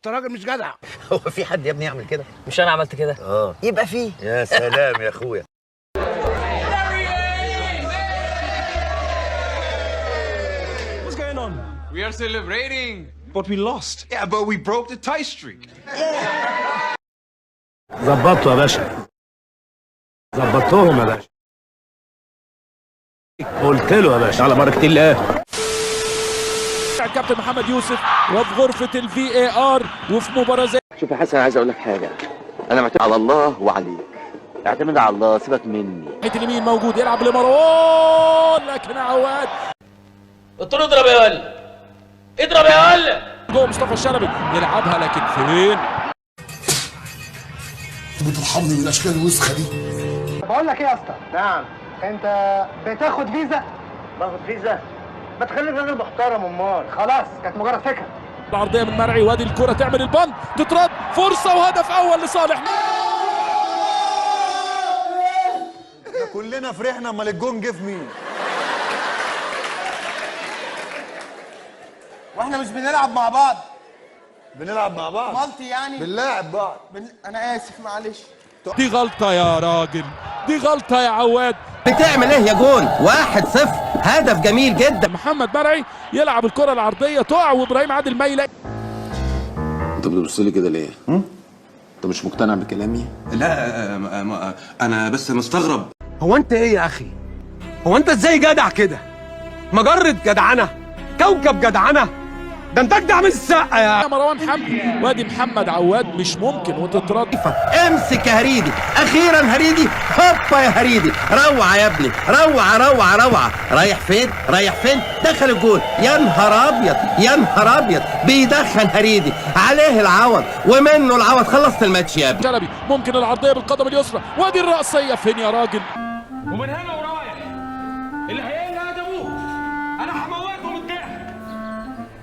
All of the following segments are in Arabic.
انت راجل مش جدع. هو في حد يا ابني يعمل كده؟ مش انا عملت كده؟ يبقى فيه. يا سلام يا اخويا. What's going on? We are celebrating. But we lost. Yeah, but we broke the tie streak. ظبطته يا باشا، ظبطتهم يا باشا، قلت له يا باشا على بركة الله. الكابتن محمد يوسف وفي غرفة الفي اي ار وفي مباراة زي. شوف يا حسن، عايز اقول لك حاجه، انا معتمد على الله وعليك. اعتمد على الله، سيبك مني. ناحية اليمين موجود يلعب لمروان، لكن عواد قلت له اضرب يا ولد، اضرب يا ولد. جوه مصطفى الشلبي يلعبها لكن فين؟ بترحمني من الاشكال الوسخه دي. بقول لك ايه يا اسطى؟ نعم. انت بتاخد فيزا؟ باخد فيزا؟ ما تخليك راجل محترم. امال خلاص، كانت مجرد فكره. العرضيه من مرعي، وادي الكره تعمل البند، تترد، فرصه وهدف اول لصالح. كلنا فرحنا، امال الجون جه في مين؟ واحنا مش بنلعب مع بعض. بنلعب مع بعض مالتي يعني. بنلاعب بعض. انا اسف معلش. دي غلطه يا راجل، دي غلطه يا عواد. بتعمل ايه يا جون؟ 1-0، هدف جميل جدا. محمد مرعي يلعب الكره العرضيه تقع، وابراهيم عادل ميلة. انت بتبص لي كده ليه؟ انت مش مقتنع بكلامي؟ لا انا بس مستغرب. هو انت ايه يا اخي؟ هو انت ازاي جدع كده؟ مجرة جدعنة، كوكب جدعنة، ده انت اجدع من السقا يا مروان حمدي، وادي محمد عواد مش ممكن وتترد. امسك يا هريدي، اخيرا هريدي، هوبا يا هريدي، روعه يا ابني، روعه روعه روعه. رايح فين؟ رايح فين؟ دخل الجول. يا نهار ابيض، يا نهار ابيض، بيدخل هريدي، عليه العوض ومنه العوض. خلصت الماتش يا ابني. شلبي ممكن العرضيه بالقدم اليسرى، وادي الرأسيه فين يا راجل؟ ومن هنا ورايح اللي هيقلها ده ابوه. انا هموته من الضحك.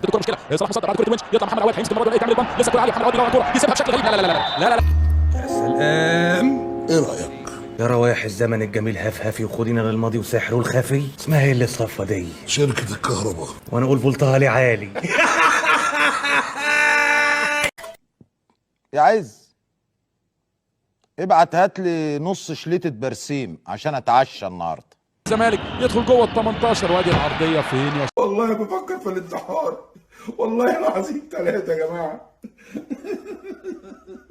الكره مشكله، صلاح مصدق بعد كره الونش، يطلع محمد عواد هيمسك المره دي تعمل البند، لسه الكره عاليه، محمد عواد يروح الكره يسيبها بشكل غريب. لا لا لا لا لا لا. يا سلام. ايه رايك؟ يا روايح الزمن الجميل هفهفي وخدينا للماضي وسحره الخفي. اسمها ايه اللي الصفه دي؟ شركه الكهرباء. وانا اقول فولتها لي عالي. يا عز، ابعت هات لي نص شليتة برسيم عشان اتعشى النهارده. الزمالك يدخل جوه ال 18، وادي العرضيه فين يا والله بفكر في الانتحار، والله العظيم 3 يا جماعه.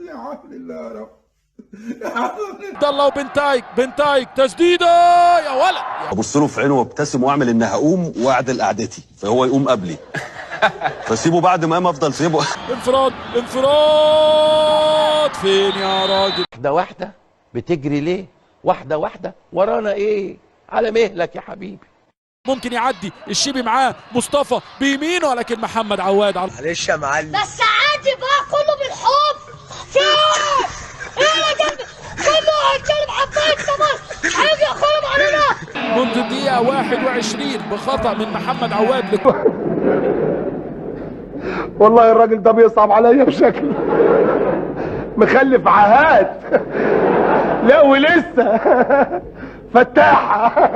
يا حول الله يا رب. عبد الله وبنتايك، بنتايك تسديده يا ولد. ابص له في عينه وابتسم واعمل ان هقوم واعدل قعدتي فهو يقوم قبلي. فسيبه بعد ما قام افضل سيبه. انفراد، انفراد فين يا راجل؟ واحده واحده بتجري ليه؟ واحده واحده ورانا ايه؟ على مهلك يا حبيبي. ممكن يعدي الشيبي معاه، مصطفى بيمينه، لكن محمد عواد على. معلش يا معلم. بس عادي بقى، كله بالحب. فين؟ ايه يا جنبي؟ كله هيتكلم حبايه كمان، هيجي يخرم علينا. منذ الدقيقة 21 بخطأ من محمد عواد والله الراجل ده بيصعب عليا بشكل مخلف عهات. لا ولسه فتاحة.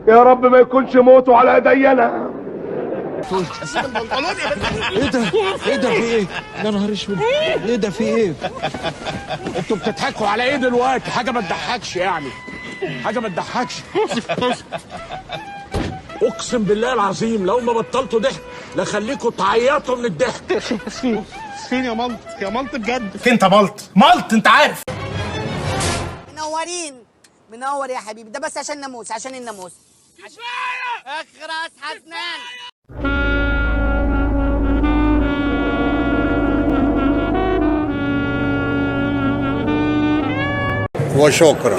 يا رب ما يكونش موته على ايدي انا. ايه ده؟ ايه ده في ايه؟ يا نهار اسود، ايه ده في ايه؟ انتوا بتضحكوا على ايه دلوقتي؟ حاجه ما تضحكش يعني، حاجه ما تضحكش. اقسم بالله العظيم لو ما بطلتوا ضحك لخليكوا تعيطوا من الضحك. فين يا ملط؟ يا ملط بجد. انت ملط ملط، انت عارف. منورين، منور يا حبيبي. ده بس عشان الناموس، عشان الناموس. اخرس حسنان. وشكرا.